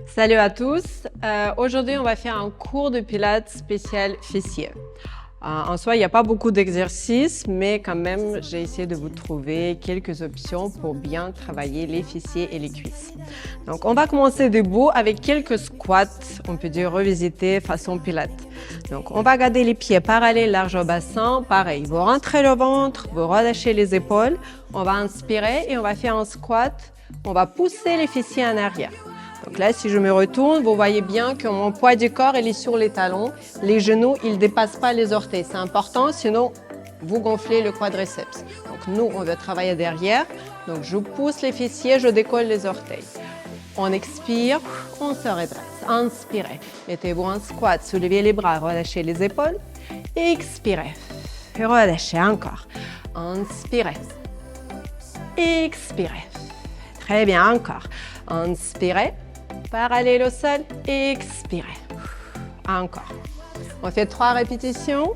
Salut à tous. Aujourd'hui, on va faire un cours de pilates spécial fessiers. En soi, il n'y a pas beaucoup d'exercices, mais quand même, j'ai essayé de vous trouver quelques options pour bien travailler les fessiers et les cuisses. Donc, on va commencer debout avec quelques squats, on peut dire revisités façon pilates. Donc, on va garder les pieds parallèles large au bassin. Pareil, vous rentrez le ventre, vous relâchez les épaules. On va inspirer et on va faire un squat. On va pousser les fessiers en arrière. Donc là, si je me retourne, vous voyez bien que mon poids du corps, il est sur les talons. Les genoux, ils ne dépassent pas les orteils. C'est important, sinon vous gonflez le quadriceps. Donc nous, on veut travailler derrière. Donc je pousse les fessiers, je décolle les orteils. On expire, on se redresse. Inspirez. Mettez-vous en squat, soulevez les bras, relâchez les épaules. Expirez. Relâchez encore. Inspirez. Expirez. Très bien, encore. Inspirez. Parallèle au sol, expirez. Encore. On fait 3 répétitions.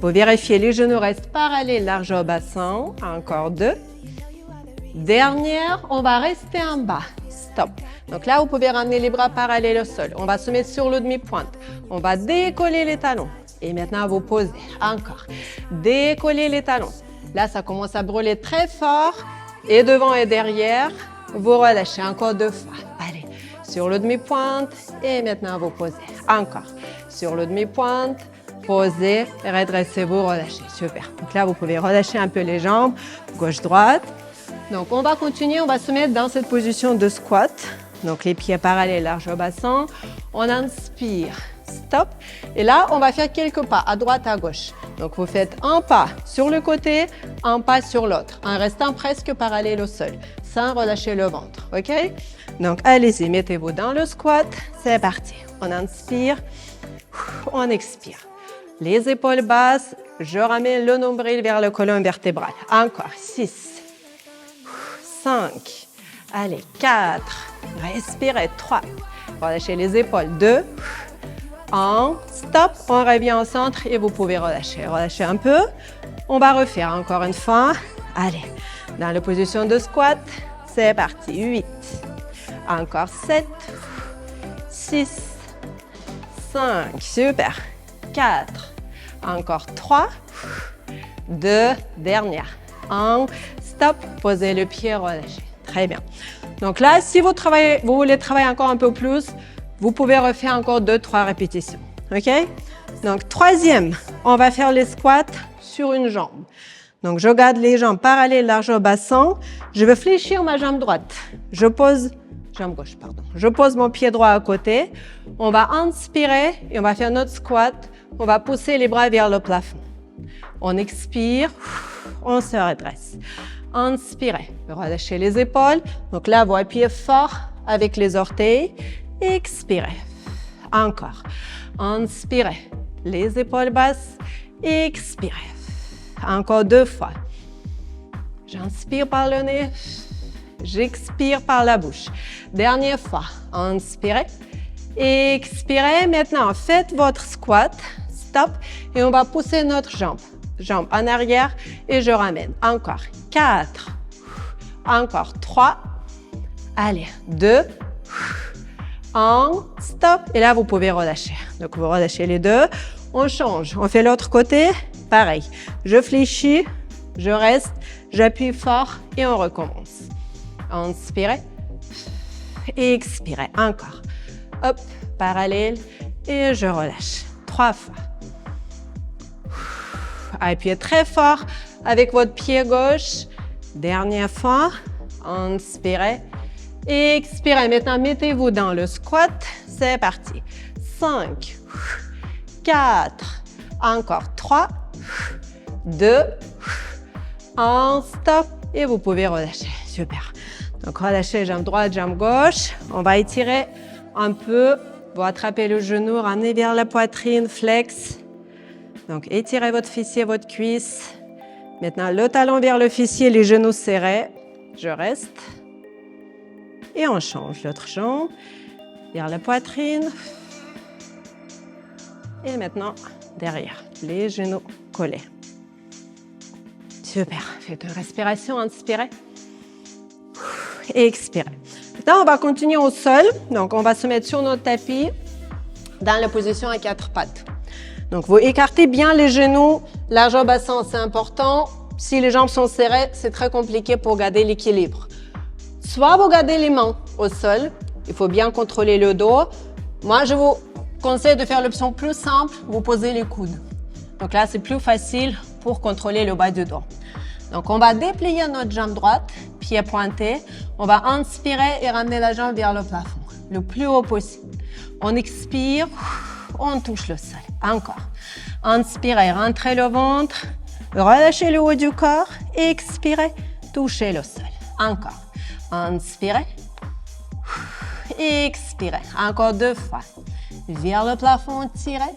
Vous vérifiez, les genoux restent parallèles, large au bassin. Encore 2. Dernière, on va rester en bas. Stop. Donc là, vous pouvez ramener les bras parallèles au sol. On va se mettre sur le demi-pointe. On va décoller les talons. Et maintenant, vous posez. Encore. Décoller les talons. Là, ça commence à brûler très fort. Et devant et derrière, vous relâchez. Encore 2 fois. Allez. Sur le demi-pointe et maintenant vous posez. Encore. Sur le demi-pointe, posez, redressez-vous, relâchez. Super. Donc là, vous pouvez relâcher un peu les jambes, gauche-droite. Donc on va continuer, on va se mettre dans cette position de squat. Donc les pieds parallèles, large au bassin. On inspire. Stop. Et là, on va faire quelques pas à droite, à gauche. Donc vous faites un pas sur le côté, un pas sur l'autre, en restant presque parallèle au sol, sans relâcher le ventre. OK? Donc allez-y, mettez-vous dans le squat. C'est parti. On inspire, on expire. Les épaules basses, je ramène le nombril vers le colonne vertébrale. Encore. 6, 5, allez, 4, respirez, 3. Relâchez les épaules. 2, 1, stop, on revient au centre et vous pouvez relâcher. Relâchez un peu. On va refaire encore une fois. Allez, dans la position de squat, c'est parti. 8, encore 7, 6, 5, super. 4, encore 3, 2, dernière. 1, stop, posez le pied, relâchez. Très bien. Donc là, si vous voulez travailler encore un peu plus, vous pouvez refaire encore 2-3 répétitions. OK? Donc, troisième, on va faire les squats sur une jambe. Donc, je garde les jambes parallèles, large au bassin. Je vais fléchir ma jambe droite. Jambe gauche, pardon. Je pose mon pied droit à côté. On va inspirer et on va faire notre squat. On va pousser les bras vers le plafond. On expire, on se redresse. Inspirez, relâchez les épaules. Donc là, vous appuyez fort avec les orteils. Expirez. Encore. Inspirez. Les épaules basses. Expirez. Encore 2 fois. J'inspire par le nez. J'expire par la bouche. Dernière fois. Inspirez. Expirez. Maintenant, faites votre squat. Stop. Et on va pousser notre jambe. Jambe en arrière et je ramène. Encore. 4. Encore 3. Allez. 2. 1, stop. Et là, vous pouvez relâcher. Donc, vous relâchez les deux. On change. On fait l'autre côté. Pareil. Je fléchis, je reste, j'appuie fort et on recommence. Inspirez. Expirez. Encore. Hop, parallèle. Et je relâche. 3 fois. Appuyez très fort avec votre pied gauche. Dernière fois. Inspirez. Expirez. Maintenant, mettez-vous dans le squat. C'est parti. 5, 4, encore 3, 2, 1, stop. Et vous pouvez relâcher. Super. Donc, relâchez jambe droite, jambe gauche. On va étirer un peu. Vous attrapez le genou, ramenez vers la poitrine, flex. Donc, étirez votre fessier, votre cuisse. Maintenant, le talon vers le fessier, les genoux serrés. Je reste. Et on change l'autre jambe vers la poitrine. Et maintenant, derrière, les genoux collés. Super. Faites une respiration, inspirez. Et expirez. Maintenant, on va continuer au sol. Donc, on va se mettre sur notre tapis dans la position à 4 pattes. Donc, vous écartez bien les genoux, largeur bassin, c'est important. Si les jambes sont serrées, c'est très compliqué pour garder l'équilibre. Soit vous gardez les mains au sol, il faut bien contrôler le dos. Moi, je vous conseille de faire l'option plus simple, vous posez les coudes. Donc là, c'est plus facile pour contrôler le bas du dos. Donc, on va déplier notre jambe droite, pied pointé. On va inspirer et ramener la jambe vers le plafond, le plus haut possible. On expire, on touche le sol. Encore. Inspirez, rentrez le ventre, relâchez le haut du corps, expirez, touchez le sol. Encore. Inspirez, expirez. Encore 2 fois. Vers le plafond, tirez.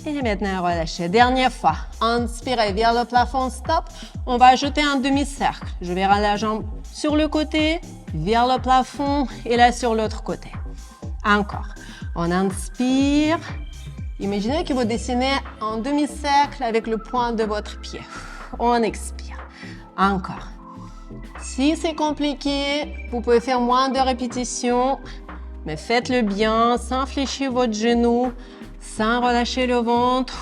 Et maintenant, relâchez. Dernière fois. Inspirez vers le plafond, stop. On va ajouter un demi-cercle. Je vais ramener la jambe sur le côté, vers le plafond et là sur l'autre côté. Encore. On inspire. Imaginez que vous dessinez un demi-cercle avec le point de votre pied. On expire. Encore. Si c'est compliqué, vous pouvez faire moins de répétitions, mais faites-le bien, sans fléchir votre genou, sans relâcher le ventre.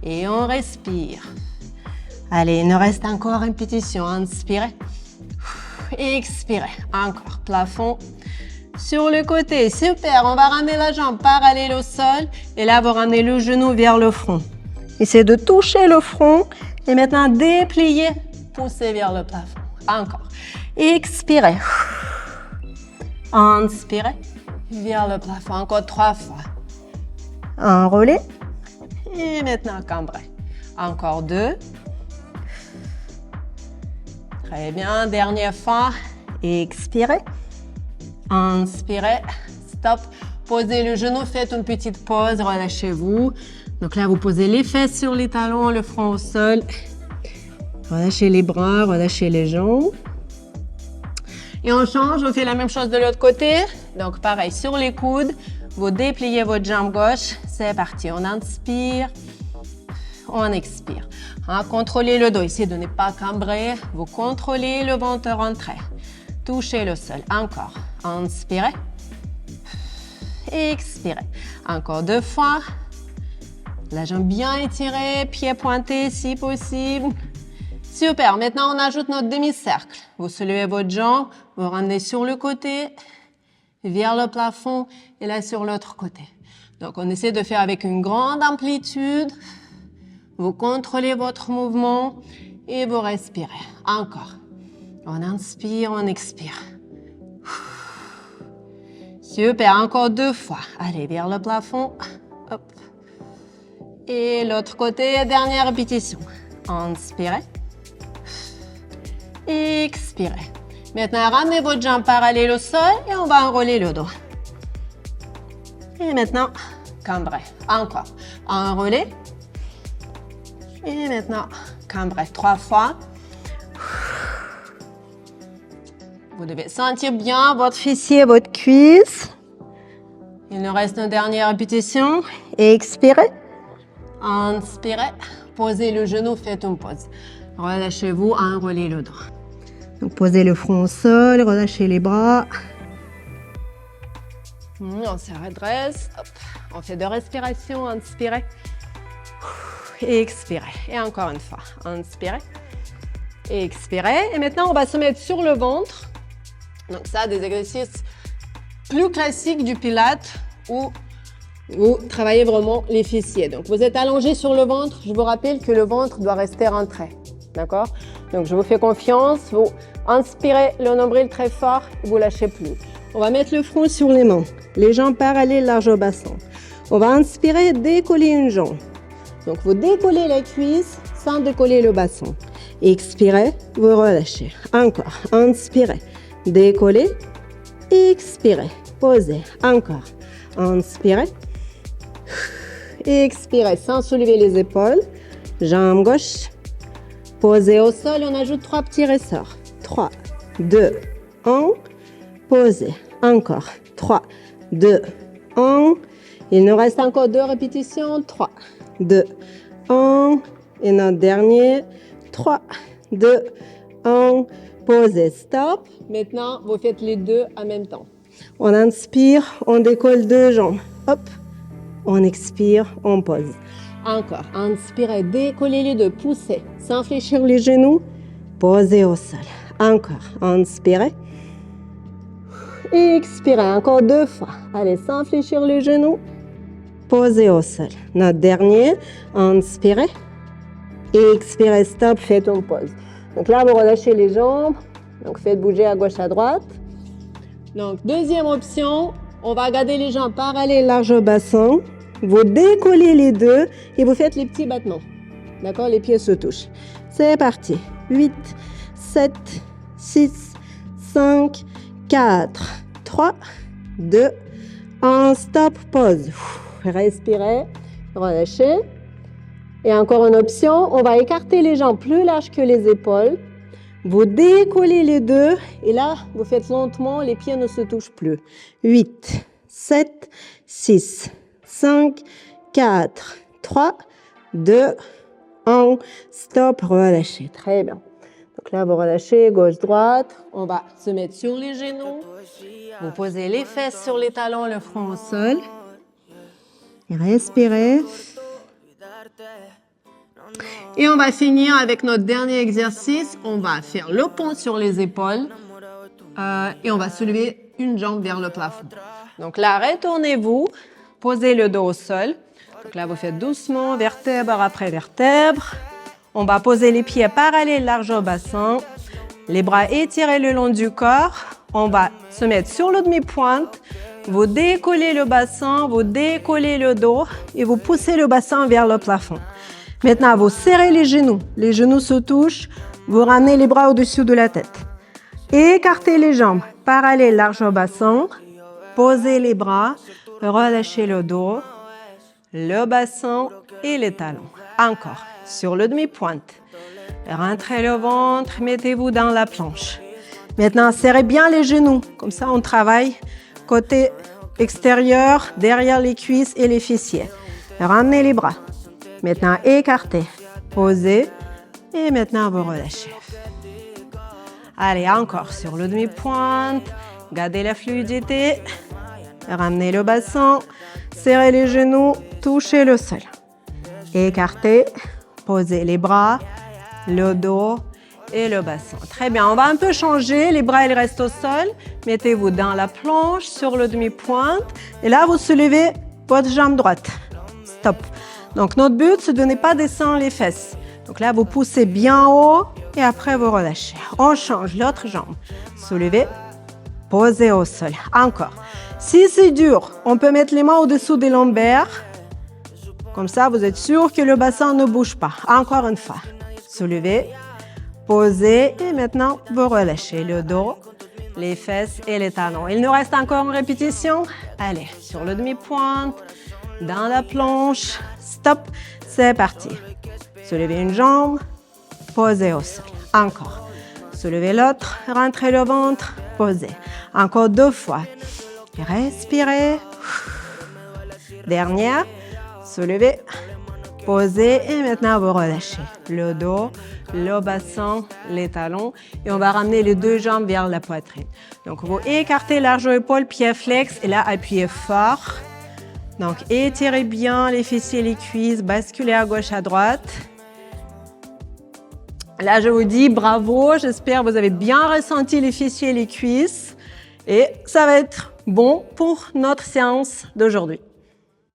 Et on respire. Allez, il nous reste encore une répétition. Inspirez. Expirez. Encore. Plafond. Sur le côté. Super. On va ramener la jambe parallèle au sol. Et là, vous ramenez le genou vers le front. Essayez de toucher le front. Et maintenant, dépliez. Poussez vers le plafond. Encore. Expirez. Inspirez. Vers le plafond. Encore 3 fois. Enroulez. Et maintenant, cambrez. Encore 2. Très bien. Dernière fois. Expirez. Inspirez. Stop. Posez le genou. Faites une petite pause. Relâchez-vous. Donc là, vous posez les fesses sur les talons, le front au sol. Relâchez les bras, relâchez les jambes. Et on change, on fait la même chose de l'autre côté. Donc pareil, sur les coudes, vous dépliez votre jambe gauche. C'est parti, on inspire, on expire. Contrôlez le dos, essayez de ne pas cambrer. Vous contrôlez le ventre rentré. Touchez le sol, encore. Inspirez. Expirez. Encore 2 fois. La jambe bien étirée, pied pointé si possible. Super, maintenant on ajoute notre demi-cercle. Vous soulevez votre jambe, vous ramenez sur le côté, vers le plafond et là sur l'autre côté. Donc on essaie de faire avec une grande amplitude. Vous contrôlez votre mouvement et vous respirez. Encore. On inspire, on expire. Super, encore 2 fois. Allez, vers le plafond. Hop. Et l'autre côté, dernière répétition. Inspirez. Expirez. Maintenant, ramenez votre jambe parallèle au sol et on va enrouler le dos. Et maintenant, cambrez. Encore. Enroulez. Et maintenant, cambrez 3 fois. Vous devez sentir bien votre fessier, votre cuisse. Il nous reste une dernière répétition. Expirez. Inspirez. Posez le genou, faites une pause. Relâchez-vous, enroulez le dos. Donc, posez le front au sol, relâchez les bras. On se redresse. Hop. On fait 2 respirations. Inspirez. Et expirez. Et encore une fois. Inspirez. Et expirez. Et maintenant, on va se mettre sur le ventre. Donc ça, des exercices plus classiques du Pilates où vous travaillez vraiment les fessiers. Donc, vous êtes allongé sur le ventre. Je vous rappelle que le ventre doit rester rentré. D'accord? Donc, je vous fais confiance. Vous inspirez le nombril très fort. Vous lâchez plus. On va mettre le front sur les mains. Les jambes parallèles large au bassin. On va inspirer, décoller une jambe. Donc, vous décollez la cuisse sans décoller le bassin. Expirez, vous relâchez. Encore. Inspirez, décollez. Expirez, posez. Encore. Inspirez. Expirez sans soulever les épaules. Jambe gauche. Posez au sol, on ajoute 3 petits ressorts. 3, 2, 1. Posez. Encore. 3, 2, 1. Il nous reste encore 2 répétitions. 3, 2, 1. Et notre dernier. 3, 2, 1. posez, stop. Maintenant, vous faites les deux en même temps. On inspire, on décolle deux jambes. Hop, on expire, on pose. Encore, inspirez, décollez les deux, poussez, sans fléchir les genoux, posez au sol. Encore, inspirez. Expirez, encore deux fois. Allez, sans fléchir les genoux, posez au sol. Notre dernier, inspirez. Et expirez, stop, faites une pause. Donc là, vous relâchez les jambes. Donc faites bouger à gauche, à droite. Donc deuxième option, on va garder les jambes parallèles large au bassin. Vous décollez les deux et vous faites les petits battements. D'accord? Les pieds se touchent. C'est parti. 8, 7, 6, 5, 4, 3, 2, 1. Stop, pause. Respirez, relâchez. Et encore une option, on va écarter les jambes plus larges que les épaules. Vous décollez les deux et là, vous faites lentement, les pieds ne se touchent plus. 8, 7, 6, 5, 4, 3, 2, 1. Stop, relâchez. Très bien. Donc là, vous relâchez, gauche-droite. On va se mettre sur les genoux. Vous posez les fesses sur les talons, le front au sol. Et respirez. Et on va finir avec notre dernier exercice. On va faire le pont sur les épaules et on va soulever une jambe vers le plafond. Donc là, retournez-vous, posez le dos au sol. Donc là, vous faites doucement, vertèbre après vertèbre. On va poser les pieds parallèles large au bassin, les bras étirés le long du corps. On va se mettre sur le demi-pointe. Vous décollez le bassin, vous décollez le dos et vous poussez le bassin vers le plafond. Maintenant, vous serrez les genoux se touchent, vous ramenez les bras au-dessus de la tête. Écartez les jambes, parallèles large au bassin, posez les bras, relâchez le dos, le bassin et les talons. Encore, sur le demi-pointe. Rentrez le ventre, mettez-vous dans la planche. Maintenant, serrez bien les genoux, comme ça on travaille côté extérieur, derrière les cuisses et les fessiers. Ramenez les bras. Maintenant, écartez, posez et maintenant vous relâchez. Allez, encore sur le demi-pointe, gardez la fluidité, ramenez le bassin, serrez les genoux, touchez le sol. Écartez, posez les bras, le dos et le bassin. Très bien, on va un peu changer, les bras ils restent au sol, mettez-vous dans la planche sur le demi-pointe et là vous soulevez votre jambe droite. Stop. Donc, notre but, c'est de ne pas descendre les fesses. Donc là, vous poussez bien haut et après, vous relâchez. On change l'autre jambe. Soulevez, posez au sol. Encore. Si c'est dur, on peut mettre les mains au-dessous des lombaires. Comme ça, vous êtes sûr que le bassin ne bouge pas. Encore une fois. Soulevez, posez et maintenant, vous relâchez le dos, les fesses et les talons. Il nous reste encore une répétition. Allez, sur le demi-pointe, dans la planche. Stop, c'est parti. Soulevez une jambe, posez au sol. Encore. Soulevez l'autre, rentrez le ventre, posez. Encore deux fois. Respirez. Dernière. Soulevez, posez et maintenant vous relâchez. Le dos, le bassin, les talons et on va ramener les deux jambes vers la poitrine. Donc vous écartez large aux épaules, pieds flex et là appuyez fort. Donc, étirez bien les fessiers et les cuisses, basculez à gauche, à droite. Là, je vous dis bravo, j'espère que vous avez bien ressenti les fessiers et les cuisses. Et ça va être bon pour notre séance d'aujourd'hui.